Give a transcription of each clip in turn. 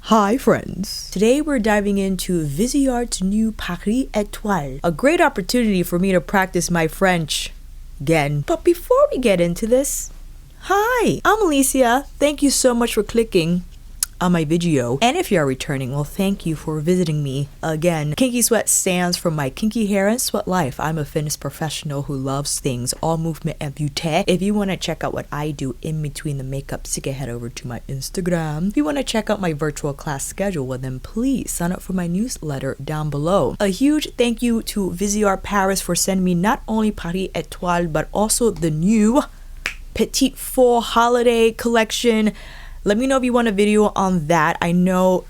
Hi friends! Today we're diving into Viseart's new Paris Étoile, a great opportunity for me to practice my French again. But before we get into this, hi! I'm Alicia. Thank you so much for clicking on my video. And if you are returning, well, thank you for visiting me again. Kinky Sweat stands for my kinky hair and sweat life. I'm a fitness professional who loves things, all movement and beauty. If you want to check out what I do in between the makeup, so head over to my Instagram. If you want to check out my virtual class schedule, well then please sign up for my newsletter down below. A huge thank you to Viseart Paris for sending me not only Paris Étoile, but also the new Petit Pro holiday collection. Let me know if you want a video on that. I know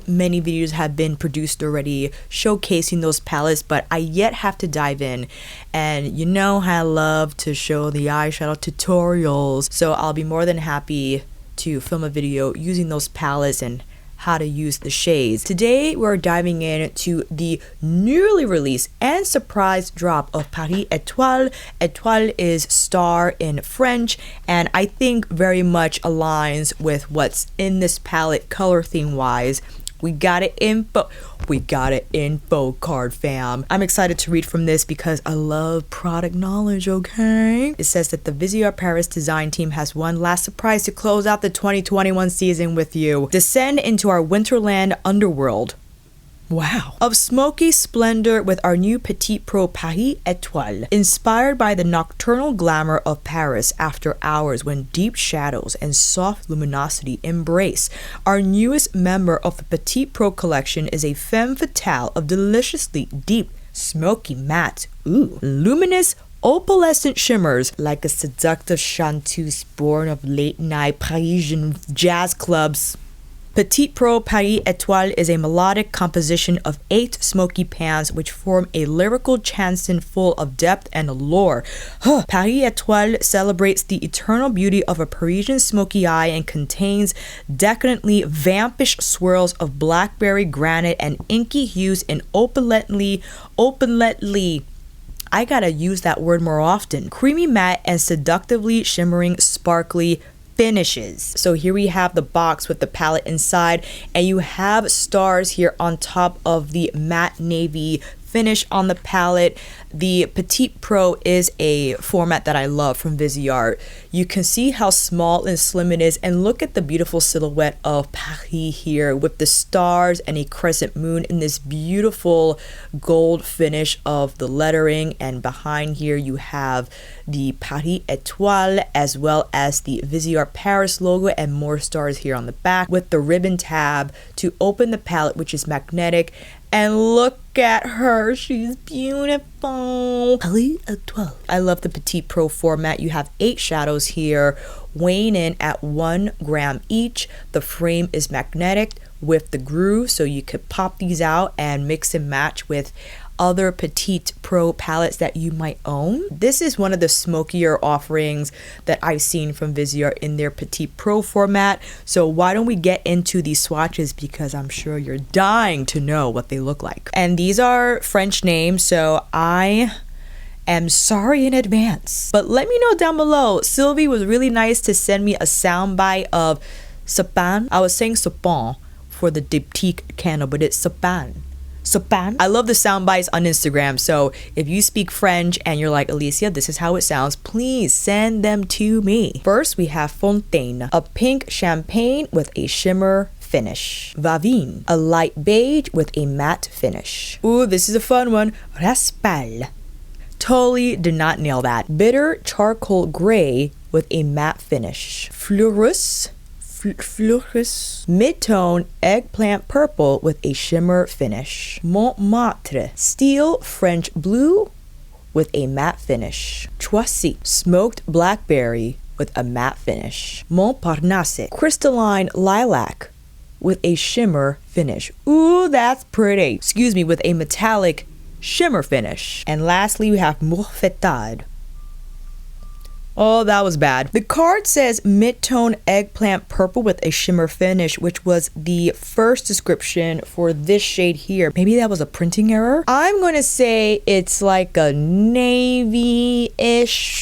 many videos have been produced already showcasing those palettes, but I yet have to dive in. And you know how I love to show the eyeshadow tutorials. So I'll be more than happy to film a video using those palettes and how to use the shades. Today we're diving into the newly released and surprise drop of Paris Étoile. Étoile is star in French, and I think very much aligns with what's in this palette color theme wise. We got it info card, fam. I'm excited to read from this because I love product knowledge, okay? It says that the Viseart Paris design team has one last surprise to close out the 2021 season with you. Descend into our winterland underworld. Wow. Of smoky splendor with our new Petit Pro Paris Étoile, inspired by the nocturnal glamour of Paris after hours when deep shadows and soft luminosity embrace. Our newest member of the Petit Pro collection is a femme fatale of deliciously deep, smoky matte, luminous, opalescent shimmers like a seductive chanteuse born of late-night Parisian jazz clubs. Petit Pro Paris Étoile is a melodic composition of 8 smoky pans which form a lyrical chanson full of depth and allure. Paris Étoile celebrates the eternal beauty of a Parisian smoky eye and contains decadently vampish swirls of blackberry granite and inky hues in opulently, I gotta use that word more often, creamy matte and seductively shimmering sparkly finishes. So here we have the box with the palette inside, and you have stars here on top of the matte navy finish on the palette. The Petit Pro is a format that I love from Viseart. You can see how small and slim it is, and look at the beautiful silhouette of Paris here with the stars and a crescent moon in this beautiful gold finish of the lettering. And behind here you have the Paris Étoile as well as the Viseart Paris logo and more stars here on the back with the ribbon tab to open the palette, which is magnetic. And look at her, she's beautiful. Paris Étoile. I love the Petit Pro format. You have 8 shadows here, weighing in at 1 gram each. The frame is magnetic with the groove, so you could pop these out and mix and match with other Petit Pro palettes that you might own. This is one of the smokier offerings that I've seen from Viseart in their Petit Pro format. So why don't we get into these swatches, because I'm sure you're dying to know what they look like. And these are French names, so I am sorry in advance. But let me know down below. Sylvie was really nice to send me a soundbite of Sapin. I was saying Sapin for the diptyque candle, but it's Sapin. Sapin. I love the sound bites on Instagram, so if you speak French and you're like, Alicia, this is how it sounds, please send them to me. First, we have Fontaine, a pink champagne with a shimmer finish. Vavine, a light beige with a matte finish. Ooh, this is a fun one. Raspal. Totally did not nail that. Bitter charcoal gray with a matte finish. Fleurus. Mid-tone eggplant purple with a shimmer finish. Montmartre, steel French blue with a matte finish. Choisy, smoked blackberry with a matte finish. Montparnasse, crystalline lilac with a shimmer finish. Ooh, that's pretty. Excuse me, with a metallic shimmer finish. And lastly, we have Morfettade, Oh, that was bad. The card says mid-tone eggplant purple with a shimmer finish, which was the first description for this shade here. Maybe that was a printing error. I'm going to say it's like a navy-ish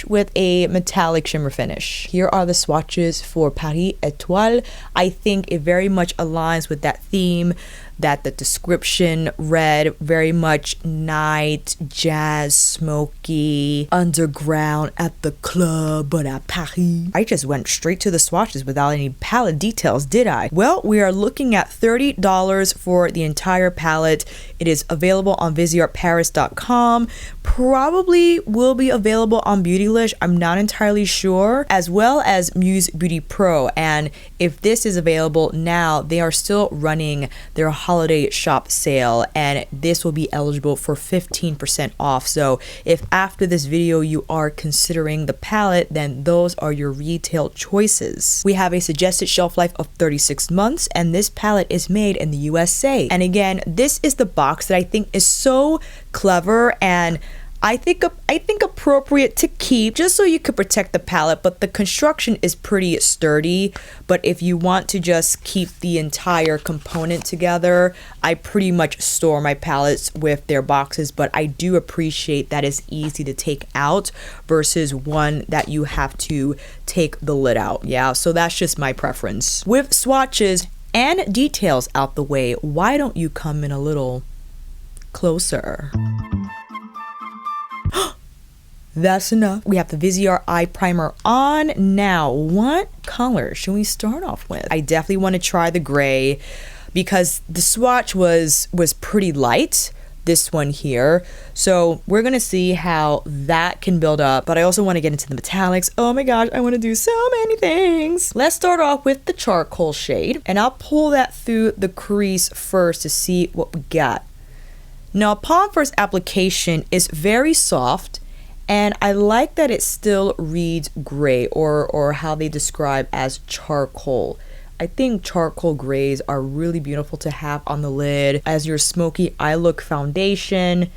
with a metallic shimmer finish. Here are the swatches for Paris Étoile. I think it very much aligns with that theme that the description read, very much night, jazz, smoky, underground, at the club, but at Paris. I just went straight to the swatches without any palette details, did I? Well, we are looking at $30 for the entire palette. It is available on ViseartParis.com. Probably will be available on Beautylish, I'm not entirely sure, as well as Muse Beauty Pro. And if this is available now, they are still running their holiday shop sale, and this will be eligible for 15% off. So if after this video you are considering the palette, then those are your retail choices. We have a suggested shelf life of 36 months, and this palette is made in the USA. And again, this is the box that I think is so clever, and I think appropriate to keep, just so you could protect the palette, but the construction is pretty sturdy. But if you want to just keep the entire component together, I pretty much store my palettes with their boxes, but I do appreciate that it's easy to take out versus one that you have to take the lid out. Yeah, so that's just my preference. With swatches and details out the way, why don't you come in a little closer? That's enough. We have the Viseart eye primer on. Now, what color should we start off with? I definitely want to try the gray because the swatch was pretty light, this one here. So we're going to see how that can build up, but I also want to get into the metallics. Oh my gosh, I want to do so many things. Let's start off with the charcoal shade, and I'll pull that through the crease first to see what we got. Now, upon first application, it's very soft, and I like that it still reads gray, or how they describe as charcoal. I think charcoal grays are really beautiful to have on the lid as your smoky eye look foundation,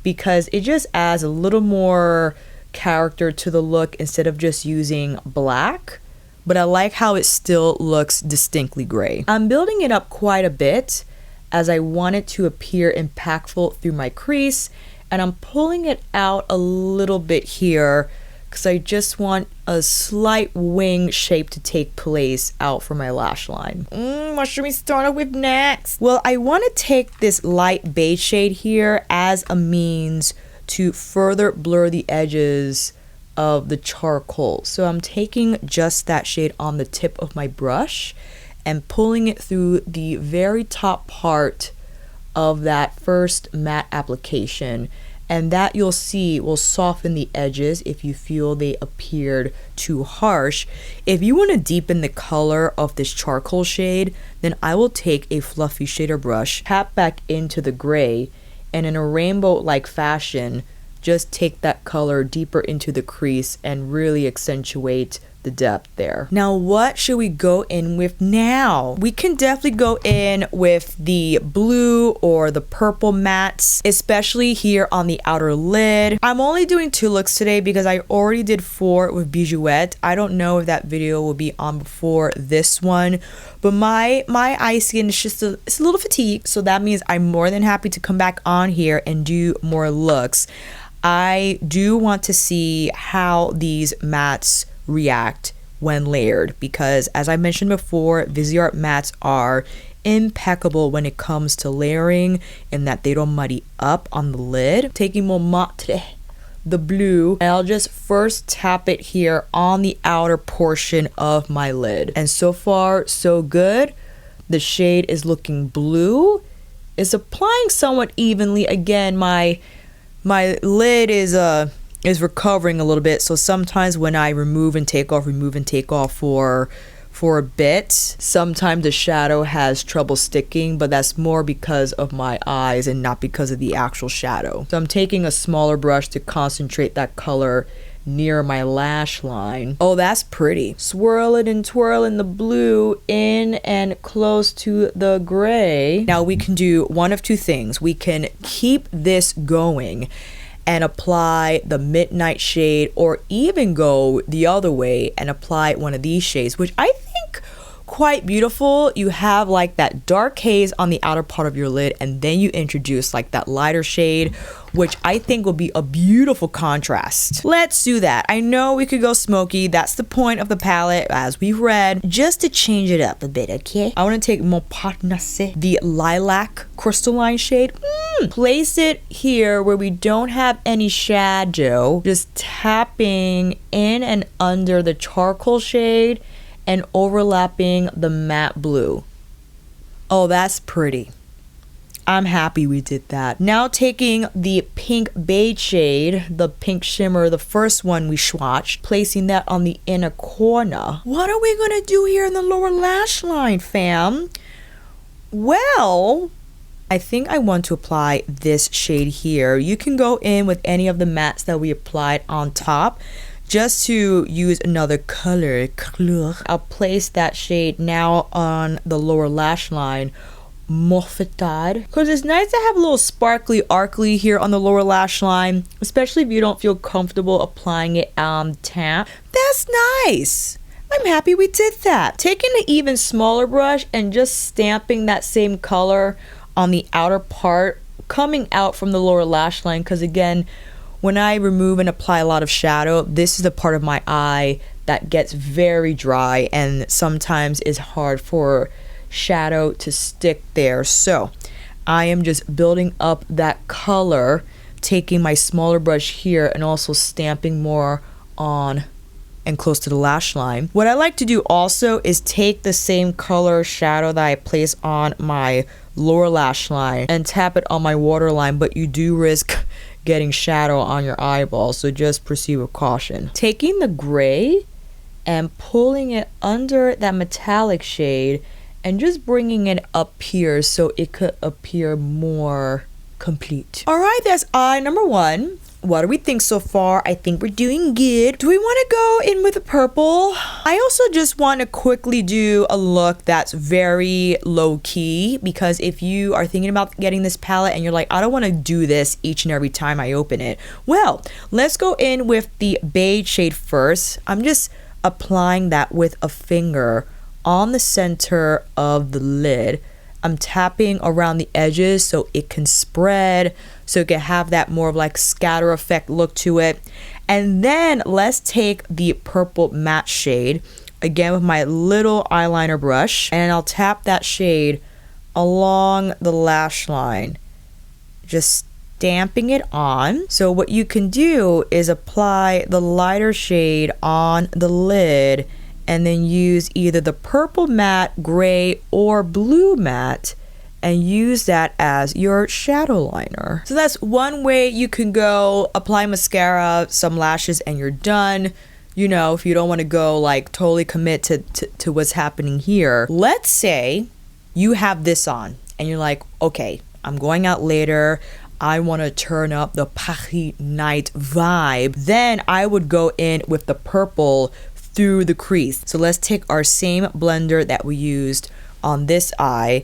because it just adds a little more character to the look instead of just using black. But I like how it still looks distinctly gray. I'm building it up quite a bit as I want it to appear impactful through my crease, and I'm pulling it out a little bit here because I just want a slight wing shape to take place out for my lash line. What should we start off with next? Well, I want to take this light beige shade here as a means to further blur the edges of the charcoal. So I'm taking just that shade on the tip of my brush and pulling it through the very top part of that first matte application, and that you'll see will soften the edges if you feel they appeared too harsh. If you want to deepen the color of this charcoal shade, then I will take a fluffy shader brush, tap back into the gray, and in a rainbow-like fashion, just take that color deeper into the crease and really accentuate the depth there. Now, what should we go in with now? We can definitely go in with the blue or the purple mattes, especially here on the outer lid. I'm only doing 2 looks today because I already did 4 with Bijouette. I don't know if that video will be on before this one, but my eye skin is just it's a little fatigued, so that means I'm more than happy to come back on here and do more looks. I do want to see how these mattes react when layered, because as I mentioned before, Viseart mattes are impeccable when it comes to layering and that they don't muddy up on the lid. Taking mon matre, the blue, and I'll just first tap it here on the outer portion of my lid, and so far so good. The shade is looking blue. It's applying somewhat evenly. Again, my lid is recovering a little bit, so sometimes when I remove and take off for a bit, sometimes the shadow has trouble sticking, but that's more because of my eyes and not because of the actual shadow. So I'm taking a smaller brush to concentrate that color near my lash line. Oh, that's pretty. Swirl it and twirl in the blue in and close to the gray. Now we can do one of two things. We can keep this going and apply the midnight shade, or even go the other way and apply one of these shades, which I think quite beautiful. You have like that dark haze on the outer part of your lid, and then you introduce like that lighter shade, which I think will be a beautiful contrast. Let's do that. I know we could go smoky. That's the point of the palette, as we've read, just to change it up a bit, okay? I want to take Montparnasse, the lilac crystalline shade. Place it here where we don't have any shadow, just tapping in and under the charcoal shade and overlapping the matte blue. Oh, that's pretty. I'm happy we did that. Now taking the pink beige shade, the pink shimmer, the first one we swatched, placing that on the inner corner. What are we gonna do here in the lower lash line, fam? Well, I think I want to apply this shade here. You can go in with any of the mattes that we applied on top, just to use another color. I'll place that shade now on the lower lash line, Morphetade, because it's nice to have a little sparkly arcly here on the lower lash line, especially if you don't feel comfortable applying it on tap. That's nice. I'm happy we did that. Taking an even smaller brush and just stamping that same color on the outer part coming out from the lower lash line, because again, when I remove and apply a lot of shadow, this is the part of my eye that gets very dry and sometimes is hard for shadow to stick there. So I am just building up that color, taking my smaller brush here and also stamping more on and close to the lash line. What I like to do also is take the same color shadow that I place on my lower lash line and tap it on my waterline, but you do risk getting shadow on your eyeball, so just proceed with caution. Taking the gray and pulling it under that metallic shade and just bringing it up here so it could appear more complete. All right, that's eye number one. What do we think so far? I think we're doing good. Do we want to go in with a purple? I also just want to quickly do a look that's very low key, because if you are thinking about getting this palette and you're like, I don't want to do this each and every time I open it. Well, let's go in with the beige shade first. I'm just applying that with a finger on the center of the lid. I'm tapping around the edges so it can spread, so it can have that more of like scatter effect look to it. And then let's take the purple matte shade, again with my little eyeliner brush, and I'll tap that shade along the lash line, just stamping it on. So what you can do is apply the lighter shade on the lid and then use either the purple matte, gray, or blue matte and use that as your shadow liner. So that's one way you can go. Apply mascara, some lashes, and you're done. You know, if you don't want to go like totally commit to what's happening here. Let's say you have this on and you're like, okay, I'm going out later, I want to turn up the Paris night vibe. Then I would go in with the purple through the crease. So let's take our same blender that we used on this eye.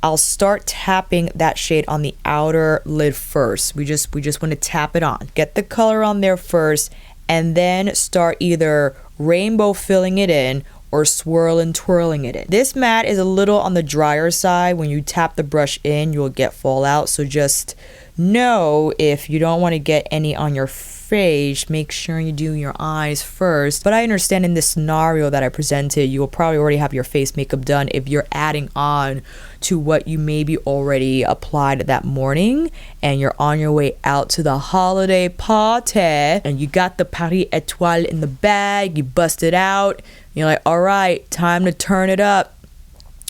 I'll start tapping that shade on the outer lid first. We just want to tap it on. Get the color on there first, and then start either rainbow filling it in or swirl and twirling it in. This matte is a little on the drier side. When you tap the brush in, you'll get fallout. So just know if you don't want to get any on your face, make sure you do your eyes first. But I understand in this scenario that I presented, you will probably already have your face makeup done if you're adding on to what you maybe already applied that morning and you're on your way out to the holiday party and you got the Paris Étoile in the bag, you bust it out, you're like, all right, time to turn it up.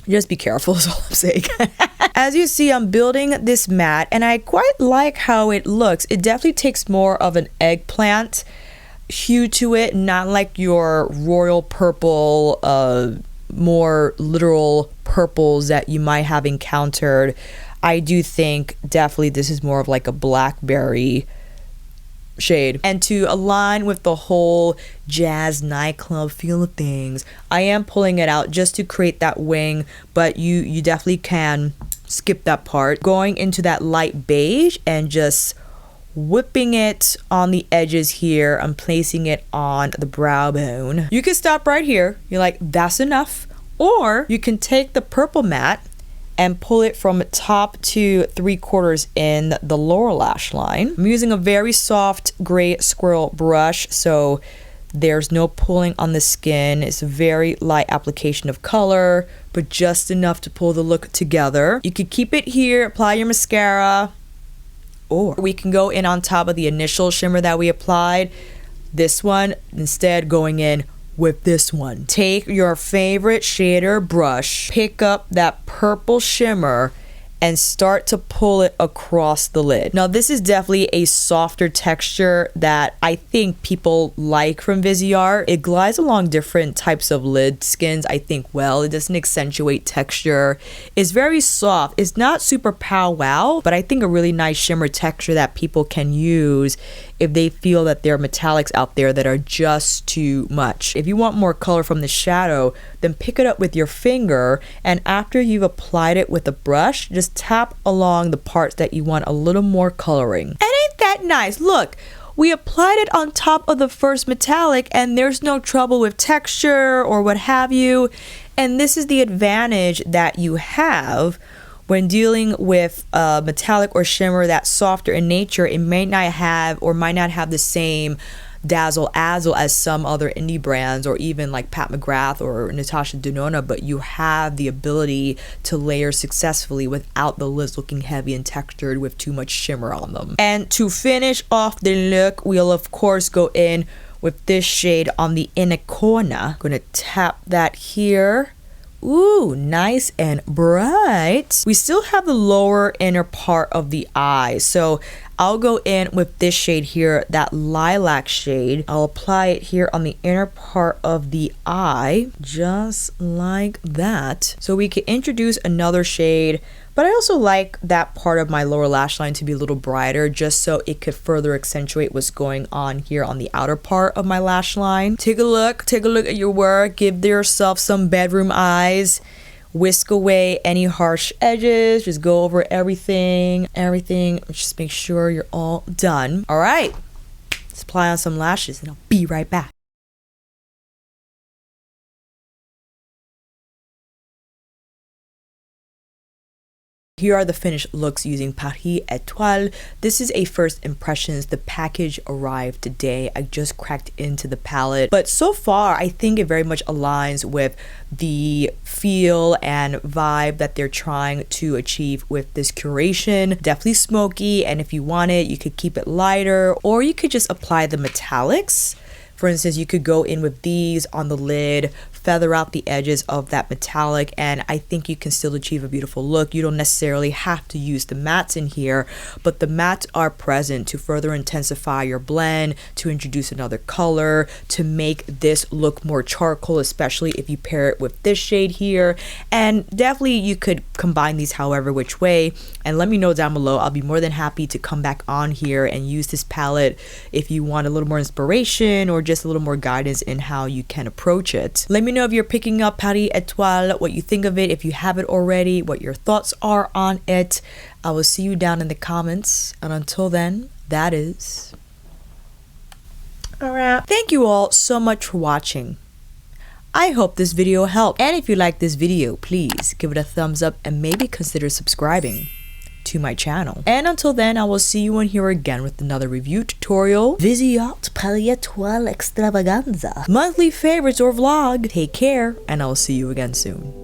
Just be careful is all I'm saying. As you see, I'm building this matte and I quite like how it looks. It definitely takes more of an eggplant hue to it, not like your royal purple, more literal purples that you might have encountered. I do think definitely this is more of like a blackberry shade. And to align with the whole jazz nightclub feel of things, I am pulling it out just to create that wing, but you definitely can skip that part. Going into that light beige and just whipping it on the edges here. I'm placing it on the brow bone. You can stop right here. You're like, that's enough. Or you can take the purple matte and pull it from top to 3/4 in the lower lash line. I'm using a very soft gray squirrel brush, so there's no pulling on the skin. It's a very light application of color, but just enough to pull the look together. You could keep it here, apply your mascara, or we can go in on top of the initial shimmer that we applied. This one, instead going in with this one. Take your favorite shader brush, pick up that purple shimmer, and start to pull it across the lid. Now this is definitely a softer texture that I think people like from Viseart. It glides along different types of lid skins, I think, well. It doesn't accentuate texture. It's very soft. It's not super pow wow, but I think a really nice shimmer texture that people can use if they feel that there are metallics out there that are just too much. If you want more color from the shadow, then pick it up with your finger, and after you've applied it with a brush, just tap along the parts that you want a little more coloring. And ain't that nice? Look, we applied it on top of the first metallic and there's no trouble with texture or what have you. And this is the advantage that you have when dealing with metallic or shimmer that's softer in nature. It may not have or might not have the same dazzle azzle as some other indie brands, or even like Pat McGrath or Natasha Denona, but you have the ability to layer successfully without the lids looking heavy and textured with too much shimmer on them. And to finish off the look, we'll of course go in with this shade on the inner corner. I'm gonna tap that here. Ooh, nice and bright. We still have the lower inner part of the eye, so I'll go in with this shade here, that lilac shade. I'll apply it here on the inner part of the eye, just like that. So we could introduce another shade, but I also like that part of my lower lash line to be a little brighter, just so it could further accentuate what's going on here on the outer part of my lash line. Take a look at your work, give yourself some bedroom eyes. Whisk away any harsh edges, just go over everything, just make sure you're all done. All right, let's apply on some lashes and I'll be right back. Here are the finished looks using Paris Étoile. This is a first impressions. The package arrived today. I just cracked into the palette, but so far I think it very much aligns with the feel and vibe that they're trying to achieve with this curation. Definitely smoky, and if you want it, you could keep it lighter, or you could just apply the metallics. For instance, you could go in with these on the lid, feather out the edges of that metallic, and I think you can still achieve a beautiful look. You don't necessarily have to use the mattes in here, but the mattes are present to further intensify your blend, to introduce another color, to make this look more charcoal, especially if you pair it with this shade here. And definitely you could combine these however which way, and let me know down below. I'll be more than happy to come back on here and use this palette if you want a little more inspiration or just a little more guidance in how you can approach it. Let me know if you're picking up Paris Étoile, what you think of it, if you have it already, what your thoughts are on it. I will see you down in the comments, and until then, that is alright. Thank you all so much for watching. I hope this video helped, and if you like this video, please give it a thumbs up and maybe consider subscribing to my channel. And until then, I will see you on here again with another review tutorial. Viseart Paris Étoile extravaganza, monthly favorites or vlog. Take care, and I will see you again soon.